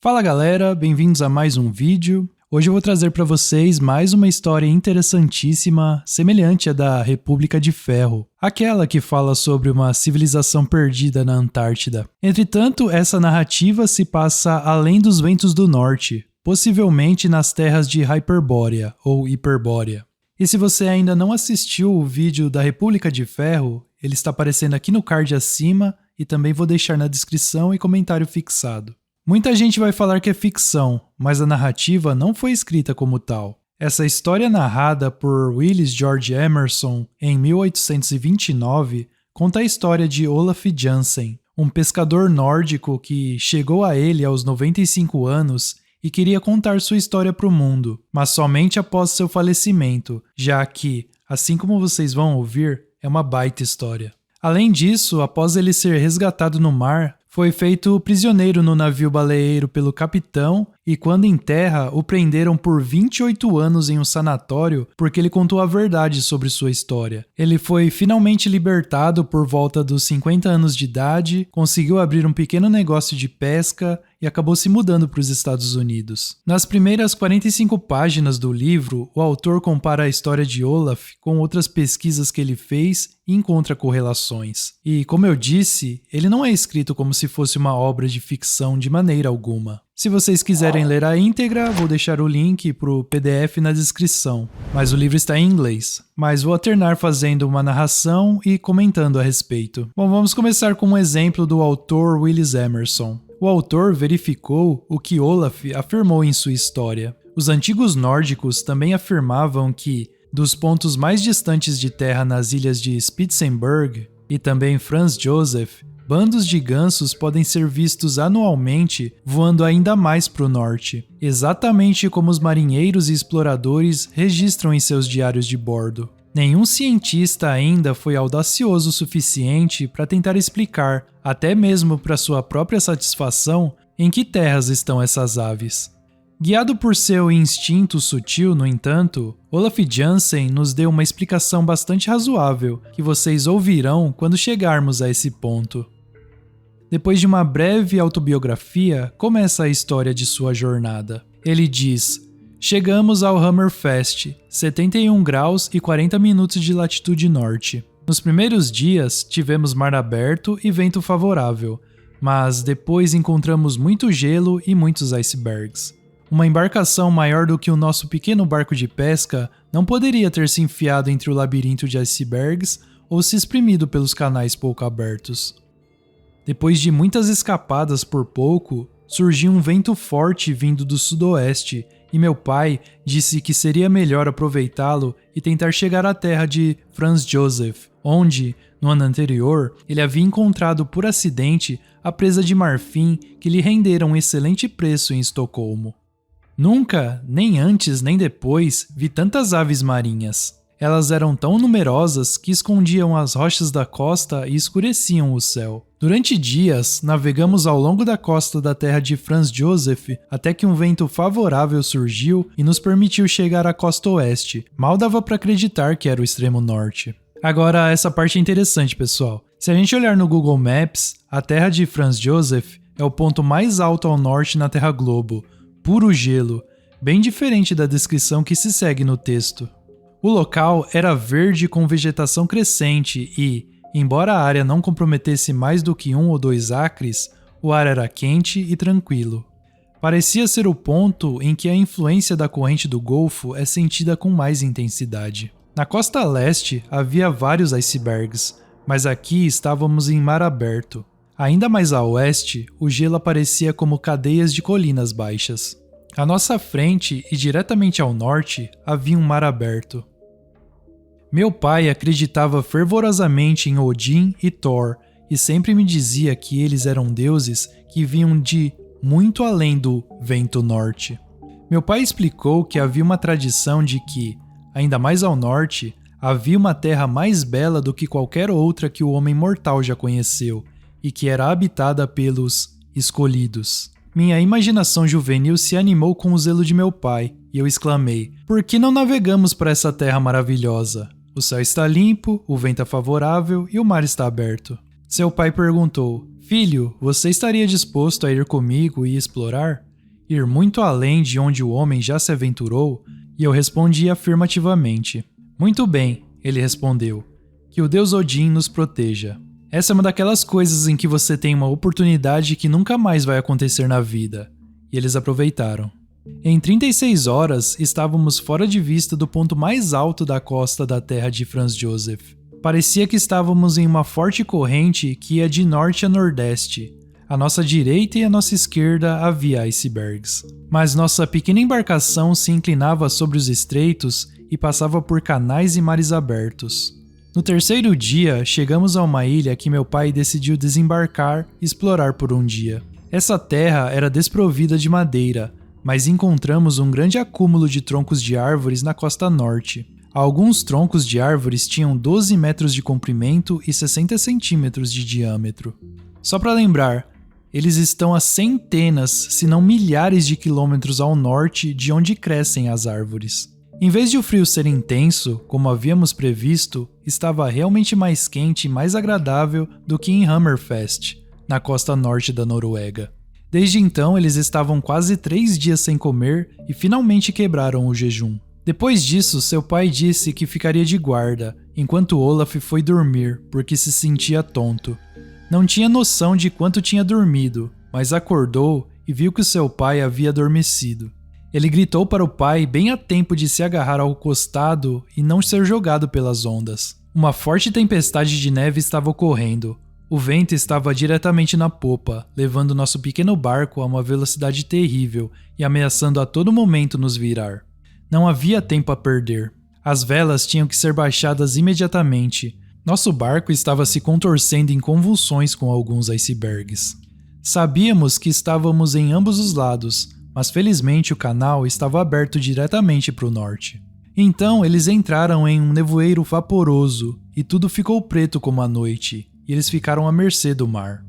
Fala galera, bem-vindos a mais um vídeo. Hoje eu vou trazer para vocês mais uma história interessantíssima, semelhante à da República de Ferro, aquela que fala sobre uma civilização perdida na Antártida. Entretanto, essa narrativa se passa além dos ventos do norte, possivelmente nas terras de Hyperbórea ou Hiperbórea. E se você ainda não assistiu o vídeo da República de Ferro, ele está aparecendo aqui no card acima e também vou deixar na descrição e comentário fixado. Muita gente vai falar que é ficção, mas a narrativa não foi escrita como tal. Essa história narrada por Willis George Emerson em 1829 conta a história de Olaf Jansen, um pescador nórdico que chegou a ele aos 95 anos e queria contar sua história para o mundo, mas somente após seu falecimento, já que, assim como vocês vão ouvir, é uma baita história. Além disso, após ele ser resgatado no mar, foi feito prisioneiro no navio baleeiro pelo capitão e, quando em terra, o prenderam por 28 anos em um sanatório porque ele contou a verdade sobre sua história. Ele foi finalmente libertado por volta dos 50 anos de idade, conseguiu abrir um pequeno negócio de pesca e acabou se mudando para os Estados Unidos. Nas primeiras 45 páginas do livro, o autor compara a história de Olaf com outras pesquisas que ele fez e encontra correlações. E, como eu disse, ele não é escrito como se fosse uma obra de ficção de maneira alguma. Se vocês quiserem ler a íntegra, vou deixar o link para o PDF na descrição, mas o livro está em inglês. Mas vou alternar fazendo uma narração e comentando a respeito. Bom, vamos começar com um exemplo do autor Willis Emerson. O autor verificou o que Olaf afirmou em sua história. Os antigos nórdicos também afirmavam que, dos pontos mais distantes de terra nas ilhas de Spitzenberg e também Franz Josef, bandos de gansos podem ser vistos anualmente voando ainda mais para o norte, exatamente como os marinheiros e exploradores registram em seus diários de bordo. Nenhum cientista ainda foi audacioso o suficiente para tentar explicar, até mesmo para sua própria satisfação, em que terras estão essas aves. Guiado por seu instinto sutil, no entanto, Olaf Jansen nos deu uma explicação bastante razoável, que vocês ouvirão quando chegarmos a esse ponto. Depois de uma breve autobiografia, começa a história de sua jornada. Ele diz: chegamos ao Hammerfest, 71 graus e 40 minutos de latitude norte. Nos primeiros dias, tivemos mar aberto e vento favorável, mas depois encontramos muito gelo e muitos icebergs. Uma embarcação maior do que o nosso pequeno barco de pesca não poderia ter se enfiado entre o labirinto de icebergs ou se espremido pelos canais pouco abertos. Depois de muitas escapadas por pouco, surgiu um vento forte vindo do sudoeste e meu pai disse que seria melhor aproveitá-lo e tentar chegar à terra de Franz Josef, onde, no ano anterior, ele havia encontrado por acidente a presa de marfim que lhe rendera um excelente preço em Estocolmo. Nunca, nem antes nem depois, vi tantas aves marinhas. Elas eram tão numerosas que escondiam as rochas da costa e escureciam o céu. Durante dias, navegamos ao longo da costa da terra de Franz Josef até que um vento favorável surgiu e nos permitiu chegar à costa oeste. Mal dava para acreditar que era o extremo norte. Agora, essa parte é interessante, pessoal. Se a gente olhar no Google Maps, a terra de Franz Josef é o ponto mais alto ao norte na Terra Globo. Puro gelo, bem diferente da descrição que se segue no texto. O local era verde com vegetação crescente e, embora a área não comprometesse mais do que 1 ou 2 acres, o ar era quente e tranquilo. Parecia ser o ponto em que a influência da corrente do Golfo é sentida com mais intensidade. Na costa leste havia vários icebergs, mas aqui estávamos em mar aberto. Ainda mais a oeste, o gelo aparecia como cadeias de colinas baixas. À nossa frente e diretamente ao norte havia um mar aberto. Meu pai acreditava fervorosamente em Odin e Thor e sempre me dizia que eles eram deuses que vinham de muito além do vento norte. Meu pai explicou que havia uma tradição de que, ainda mais ao norte, havia uma terra mais bela do que qualquer outra que o homem mortal já conheceu e que era habitada pelos escolhidos. Minha imaginação juvenil se animou com o zelo de meu pai e eu exclamei: por que não navegamos para essa terra maravilhosa? O céu está limpo, o vento é favorável e o mar está aberto. Seu pai perguntou: filho, você estaria disposto a ir comigo e explorar? Ir muito além de onde o homem já se aventurou? E eu respondi afirmativamente. Muito bem, ele respondeu. Que o deus Odin nos proteja. Essa é uma daquelas coisas em que você tem uma oportunidade que nunca mais vai acontecer na vida. E eles aproveitaram. Em 36 horas, estávamos fora de vista do ponto mais alto da costa da terra de Franz Joseph. Parecia que estávamos em uma forte corrente que ia de norte a nordeste. À nossa direita e à nossa esquerda havia icebergs. Mas nossa pequena embarcação se inclinava sobre os estreitos e passava por canais e mares abertos. No terceiro dia, chegamos a uma ilha que meu pai decidiu desembarcar e explorar por um dia. Essa terra era desprovida de madeira, mas encontramos um grande acúmulo de troncos de árvores na costa norte. Alguns troncos de árvores tinham 12 metros de comprimento e 60 centímetros de diâmetro. Só para lembrar, eles estão a centenas, se não milhares de quilômetros ao norte de onde crescem as árvores. Em vez de o frio ser intenso, como havíamos previsto, estava realmente mais quente e mais agradável do que em Hammerfest, na costa norte da Noruega. Desde então, eles estavam quase 3 dias sem comer e finalmente quebraram o jejum. Depois disso, seu pai disse que ficaria de guarda, enquanto Olaf foi dormir, porque se sentia tonto. Não tinha noção de quanto tinha dormido, mas acordou e viu que seu pai havia adormecido. Ele gritou para o pai bem a tempo de se agarrar ao costado e não ser jogado pelas ondas. Uma forte tempestade de neve estava ocorrendo. O vento estava diretamente na popa, levando nosso pequeno barco a uma velocidade terrível e ameaçando a todo momento nos virar. Não havia tempo a perder. As velas tinham que ser baixadas imediatamente. Nosso barco estava se contorcendo em convulsões com alguns icebergs. Sabíamos que estávamos em ambos os lados, mas felizmente o canal estava aberto diretamente para o norte. Então eles entraram em um nevoeiro vaporoso e tudo ficou preto como a noite, e eles ficaram à mercê do mar.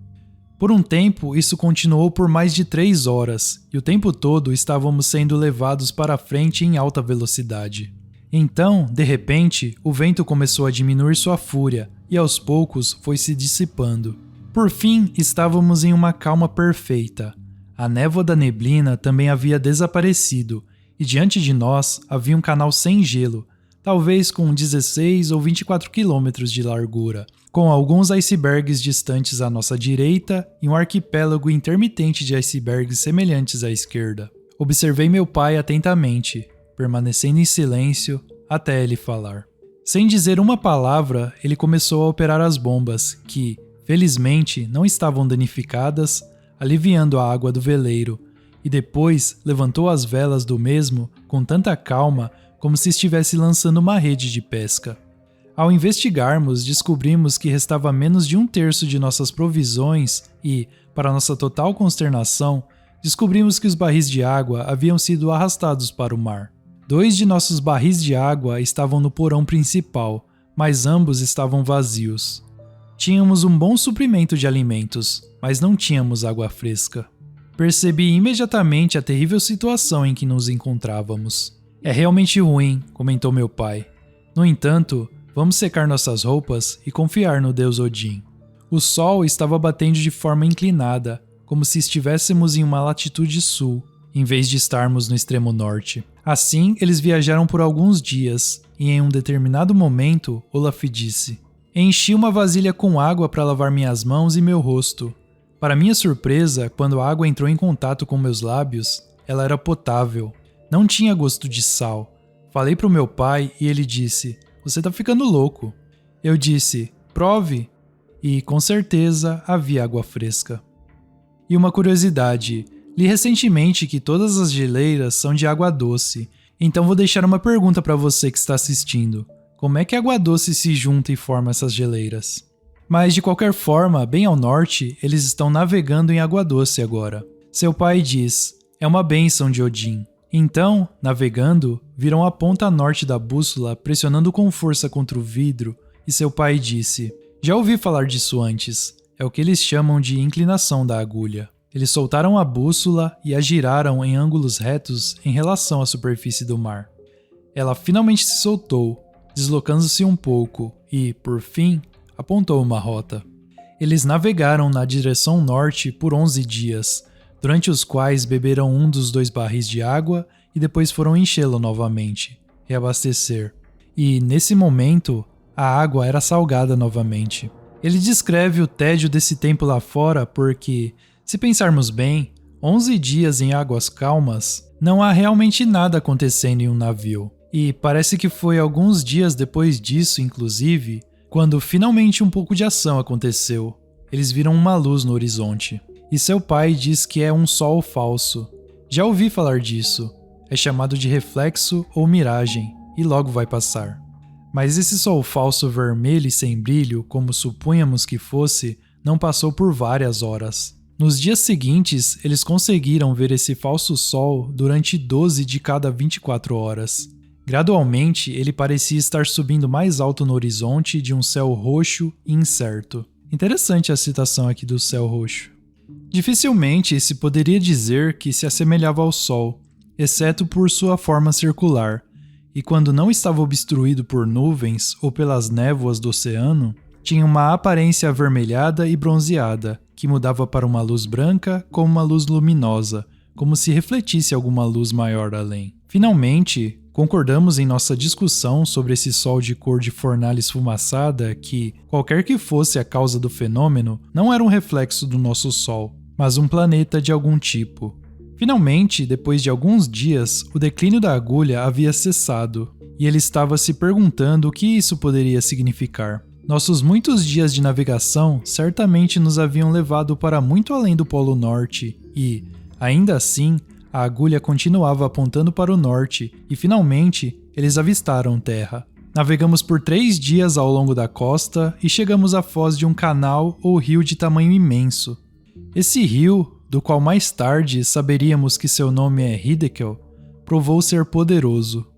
Por um tempo, isso continuou por mais de 3 horas, e o tempo todo estávamos sendo levados para frente em alta velocidade. Então, de repente, o vento começou a diminuir sua fúria, e aos poucos foi se dissipando. Por fim, estávamos em uma calma perfeita. A névoa da neblina também havia desaparecido, e diante de nós havia um canal sem gelo, talvez com 16 ou 24 quilômetros de largura, com alguns icebergs distantes à nossa direita e um arquipélago intermitente de icebergs semelhantes à esquerda. Observei meu pai atentamente, permanecendo em silêncio até ele falar. Sem dizer uma palavra, ele começou a operar as bombas, que, felizmente, não estavam danificadas, aliviando a água do veleiro, e depois levantou as velas do mesmo com tanta calma como se estivesse lançando uma rede de pesca. Ao investigarmos, descobrimos que restava menos de 1/3 de nossas provisões e, para nossa total consternação, descobrimos que os barris de água haviam sido arrastados para o mar. 2 de nossos barris de água estavam no porão principal, mas ambos estavam vazios. Tínhamos um bom suprimento de alimentos, mas não tínhamos água fresca. Percebi imediatamente a terrível situação em que nos encontrávamos. É realmente ruim, comentou meu pai. No entanto, vamos secar nossas roupas e confiar no deus Odin. O sol estava batendo de forma inclinada, como se estivéssemos em uma latitude sul, em vez de estarmos no extremo norte. Assim, eles viajaram por alguns dias, e em um determinado momento, Olaf disse: enchi uma vasilha com água para lavar minhas mãos e meu rosto. Para minha surpresa, quando a água entrou em contato com meus lábios, ela era potável. Não tinha gosto de sal. Falei para o meu pai e ele disse: você tá ficando louco. Eu disse: prove. E, com certeza, havia água fresca. E uma curiosidade, li recentemente que todas as geleiras são de água doce, então vou deixar uma pergunta para você que está assistindo. Como é que a água doce se junta e forma essas geleiras? Mas, de qualquer forma, bem ao norte, eles estão navegando em água doce agora. Seu pai diz: é uma bênção de Odin. Então, navegando, viram a ponta norte da bússola pressionando com força contra o vidro e seu pai disse: já ouvi falar disso antes, é o que eles chamam de inclinação da agulha. Eles soltaram a bússola e a giraram em ângulos retos em relação à superfície do mar. Ela finalmente se soltou, deslocando-se um pouco e, por fim, apontou uma rota. Eles navegaram na direção norte por 11 dias, durante os quais beberam um dos 2 barris de água e depois foram enchê-lo novamente, reabastecer. E, nesse momento, a água era salgada novamente. Ele descreve o tédio desse tempo lá fora porque, se pensarmos bem, 11 dias em águas calmas, não há realmente nada acontecendo em um navio. E parece que foi alguns dias depois disso, inclusive, quando finalmente um pouco de ação aconteceu. Eles viram uma luz no horizonte. E seu pai diz que é um sol falso. Já ouvi falar disso. É chamado de reflexo ou miragem, e logo vai passar. Mas esse sol falso vermelho e sem brilho, como supunhamos que fosse, não passou por várias horas. Nos dias seguintes, eles conseguiram ver esse falso sol durante 12 de cada 24 horas. Gradualmente, ele parecia estar subindo mais alto no horizonte de um céu roxo e incerto. Interessante a citação aqui do céu roxo. Dificilmente se poderia dizer que se assemelhava ao Sol, exceto por sua forma circular, e quando não estava obstruído por nuvens ou pelas névoas do oceano, tinha uma aparência avermelhada e bronzeada, que mudava para uma luz branca como uma luz luminosa, como se refletisse alguma luz maior além. Finalmente, concordamos em nossa discussão sobre esse sol de cor de fornalha esfumaçada que, qualquer que fosse a causa do fenômeno, não era um reflexo do nosso Sol, mas um planeta de algum tipo. Finalmente, depois de alguns dias, o declínio da agulha havia cessado, e ele estava se perguntando o que isso poderia significar. Nossos muitos dias de navegação certamente nos haviam levado para muito além do Polo Norte e, ainda assim, a agulha continuava apontando para o norte e, finalmente, eles avistaram terra. Navegamos por 3 dias ao longo da costa e chegamos à foz de um canal ou rio de tamanho imenso. Esse rio, do qual mais tarde saberíamos que seu nome é Hiddekel, provou ser poderoso.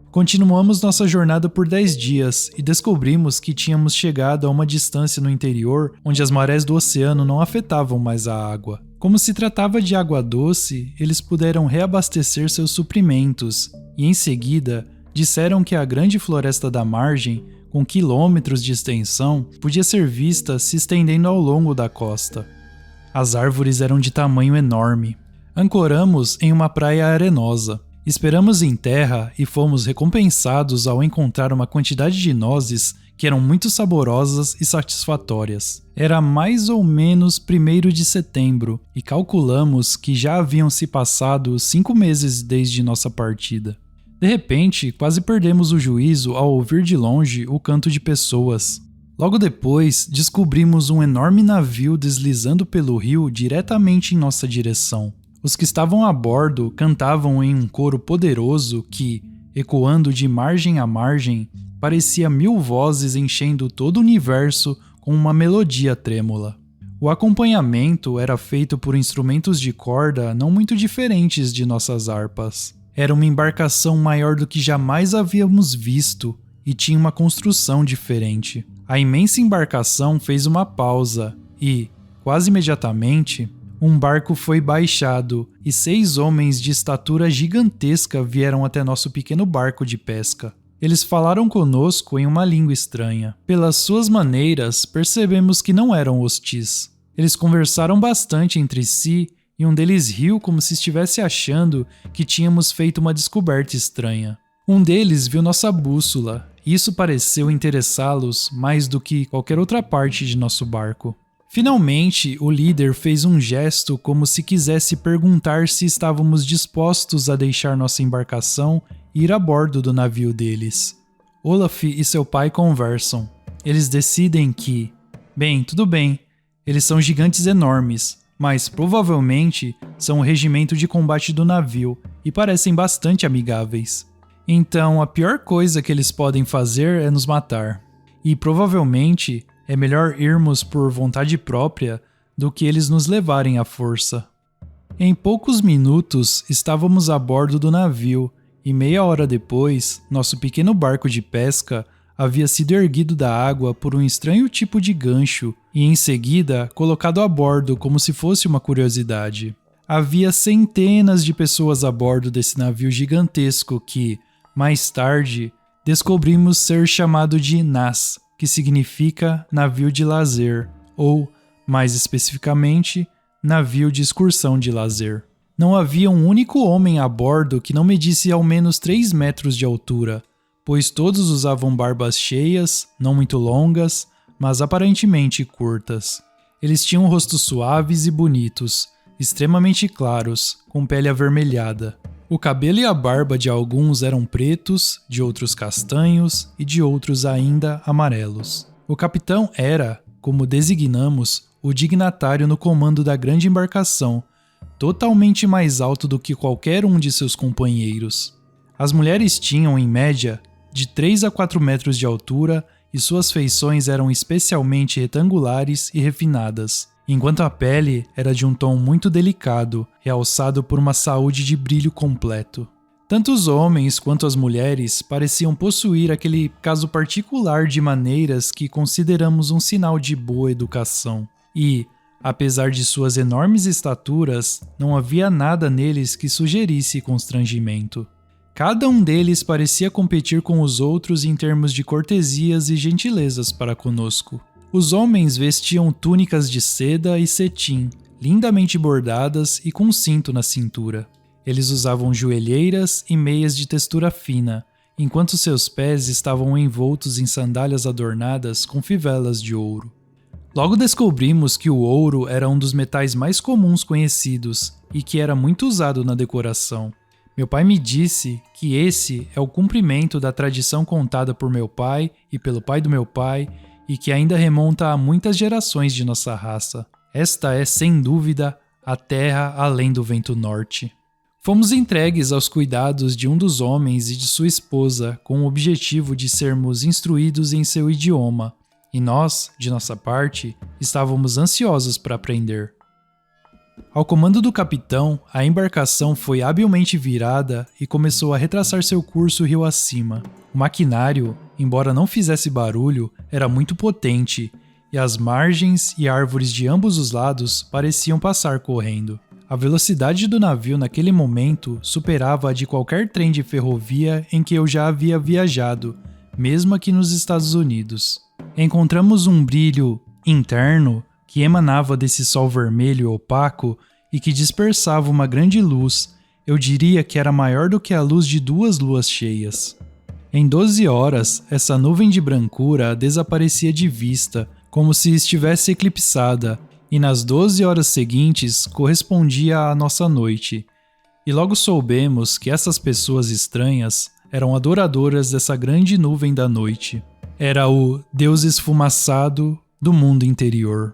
Continuamos nossa jornada por 10 dias e descobrimos que tínhamos chegado a uma distância no interior onde as marés do oceano não afetavam mais a água. Como se tratava de água doce, eles puderam reabastecer seus suprimentos e, em seguida, disseram que a grande floresta da margem, com quilômetros de extensão, podia ser vista se estendendo ao longo da costa. As árvores eram de tamanho enorme. Ancoramos em uma praia arenosa. Esperamos em terra e fomos recompensados ao encontrar uma quantidade de nozes que eram muito saborosas e satisfatórias. Era mais ou menos 1º de setembro e calculamos que já haviam se passado 5 meses desde nossa partida. De repente, quase perdemos o juízo ao ouvir de longe o canto de pessoas. Logo depois, descobrimos um enorme navio deslizando pelo rio diretamente em nossa direção. Os que estavam a bordo cantavam em um coro poderoso que, ecoando de margem a margem, parecia 1000 vozes enchendo todo o universo com uma melodia trêmula. O acompanhamento era feito por instrumentos de corda não muito diferentes de nossas harpas. Era uma embarcação maior do que jamais havíamos visto e tinha uma construção diferente. A imensa embarcação fez uma pausa e, quase imediatamente, um barco foi baixado e 6 homens de estatura gigantesca vieram até nosso pequeno barco de pesca. Eles falaram conosco em uma língua estranha. Pelas suas maneiras, percebemos que não eram hostis. Eles conversaram bastante entre si e um deles riu como se estivesse achando que tínhamos feito uma descoberta estranha. Um deles viu nossa bússola e isso pareceu interessá-los mais do que qualquer outra parte de nosso barco. Finalmente, o líder fez um gesto como se quisesse perguntar se estávamos dispostos a deixar nossa embarcação e ir a bordo do navio deles. Olaf e seu pai conversam. Eles decidem que, bem, tudo bem, eles são gigantes enormes, mas provavelmente são o regimento de combate do navio e parecem bastante amigáveis. Então, a pior coisa que eles podem fazer é nos matar. E provavelmente é melhor irmos por vontade própria do que eles nos levarem à força. Em poucos minutos estávamos a bordo do navio e meia hora depois, nosso pequeno barco de pesca havia sido erguido da água por um estranho tipo de gancho e em seguida colocado a bordo como se fosse uma curiosidade. Havia centenas de pessoas a bordo desse navio gigantesco que, mais tarde, descobrimos ser chamado de Nas, que significa navio de lazer, ou, mais especificamente, navio de excursão de lazer. Não havia um único homem a bordo que não medisse ao menos 3 metros de altura, pois todos usavam barbas cheias, não muito longas, mas aparentemente curtas. Eles tinham rostos suaves e bonitos, extremamente claros, com pele avermelhada. O cabelo e a barba de alguns eram pretos, de outros castanhos e de outros ainda amarelos. O capitão era, como designamos, o dignatário no comando da grande embarcação, totalmente mais alto do que qualquer um de seus companheiros. As mulheres tinham, em média, de 3 a 4 metros de altura e suas feições eram especialmente retangulares e refinadas, enquanto a pele era de um tom muito delicado, realçado por uma saúde de brilho completo. Tanto os homens quanto as mulheres pareciam possuir aquele caso particular de maneiras que consideramos um sinal de boa educação. E, apesar de suas enormes estaturas, não havia nada neles que sugerisse constrangimento. Cada um deles parecia competir com os outros em termos de cortesias e gentilezas para conosco. Os homens vestiam túnicas de seda e cetim, lindamente bordadas e com cinto na cintura. Eles usavam joelheiras e meias de textura fina, enquanto seus pés estavam envoltos em sandálias adornadas com fivelas de ouro. Logo descobrimos que o ouro era um dos metais mais comuns conhecidos e que era muito usado na decoração. Meu pai me disse que esse é o cumprimento da tradição contada por meu pai e pelo pai do meu pai e que ainda remonta a muitas gerações de nossa raça. Esta é, sem dúvida, a terra além do vento norte. Fomos entregues aos cuidados de um dos homens e de sua esposa com o objetivo de sermos instruídos em seu idioma, e nós, de nossa parte, estávamos ansiosos para aprender. Ao comando do capitão, a embarcação foi habilmente virada e começou a retraçar seu curso rio acima. O maquinário, embora não fizesse barulho, era muito potente, e as margens e árvores de ambos os lados pareciam passar correndo. A velocidade do navio naquele momento superava a de qualquer trem de ferrovia em que eu já havia viajado, mesmo aqui nos Estados Unidos. Encontramos um brilho interno que emanava desse sol vermelho opaco e que dispersava uma grande luz, eu diria que era maior do que a luz de 2 luas cheias. Em 12 horas, essa nuvem de brancura desaparecia de vista, como se estivesse eclipsada, e nas 12 horas seguintes correspondia à nossa noite. E logo soubemos que essas pessoas estranhas eram adoradoras dessa grande nuvem da noite. Era o Deus esfumaçado do mundo interior.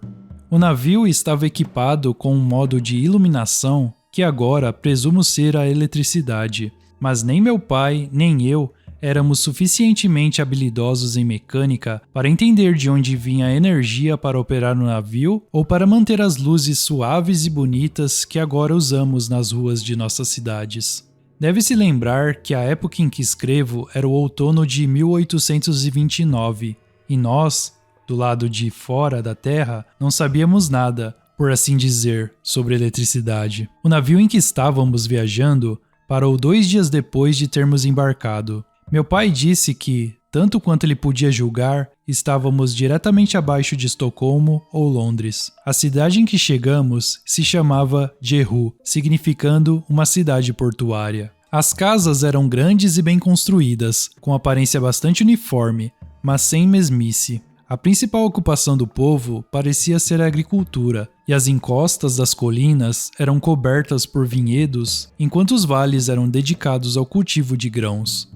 O navio estava equipado com um modo de iluminação que agora presumo ser a eletricidade, mas nem meu pai nem eu éramos suficientemente habilidosos em mecânica para entender de onde vinha a energia para operar o navio ou para manter as luzes suaves e bonitas que agora usamos nas ruas de nossas cidades. Deve-se lembrar que a época em que escrevo era o outono de 1829, e nós, do lado de fora da Terra, não sabíamos nada, por assim dizer, sobre eletricidade. O navio em que estávamos viajando parou 2 dias depois de termos embarcado. Meu pai disse que, tanto quanto ele podia julgar, estávamos diretamente abaixo de Estocolmo ou Londres. A cidade em que chegamos se chamava Jeru, significando uma cidade portuária. As casas eram grandes e bem construídas, com aparência bastante uniforme, mas sem mesmice. A principal ocupação do povo parecia ser a agricultura, e as encostas das colinas eram cobertas por vinhedos, enquanto os vales eram dedicados ao cultivo de grãos.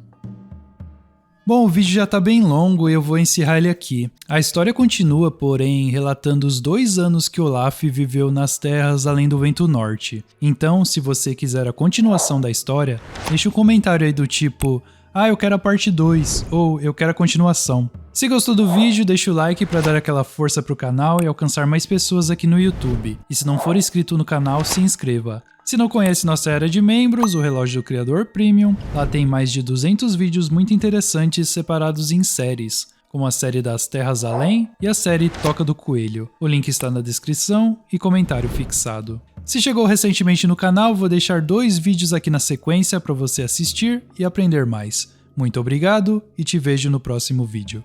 Bom, o vídeo já está bem longo e eu vou encerrar ele aqui. A história continua, porém, relatando os 2 anos que Olaf viveu nas terras além do vento norte. Então, se você quiser a continuação da história, deixa um comentário aí do tipo: eu quero a parte 2, ou eu quero a continuação. Se gostou do vídeo, deixa o like para dar aquela força pro canal e alcançar mais pessoas aqui no YouTube. E se não for inscrito no canal, se inscreva. Se não conhece nossa área de membros, o Relógio do Criador Premium, lá tem mais de 200 vídeos muito interessantes separados em séries, como a série das Terras Além e a série Toca do Coelho. O link está na descrição e comentário fixado. Se chegou recentemente no canal, vou deixar 2 vídeos aqui na sequência para você assistir e aprender mais. Muito obrigado e te vejo no próximo vídeo.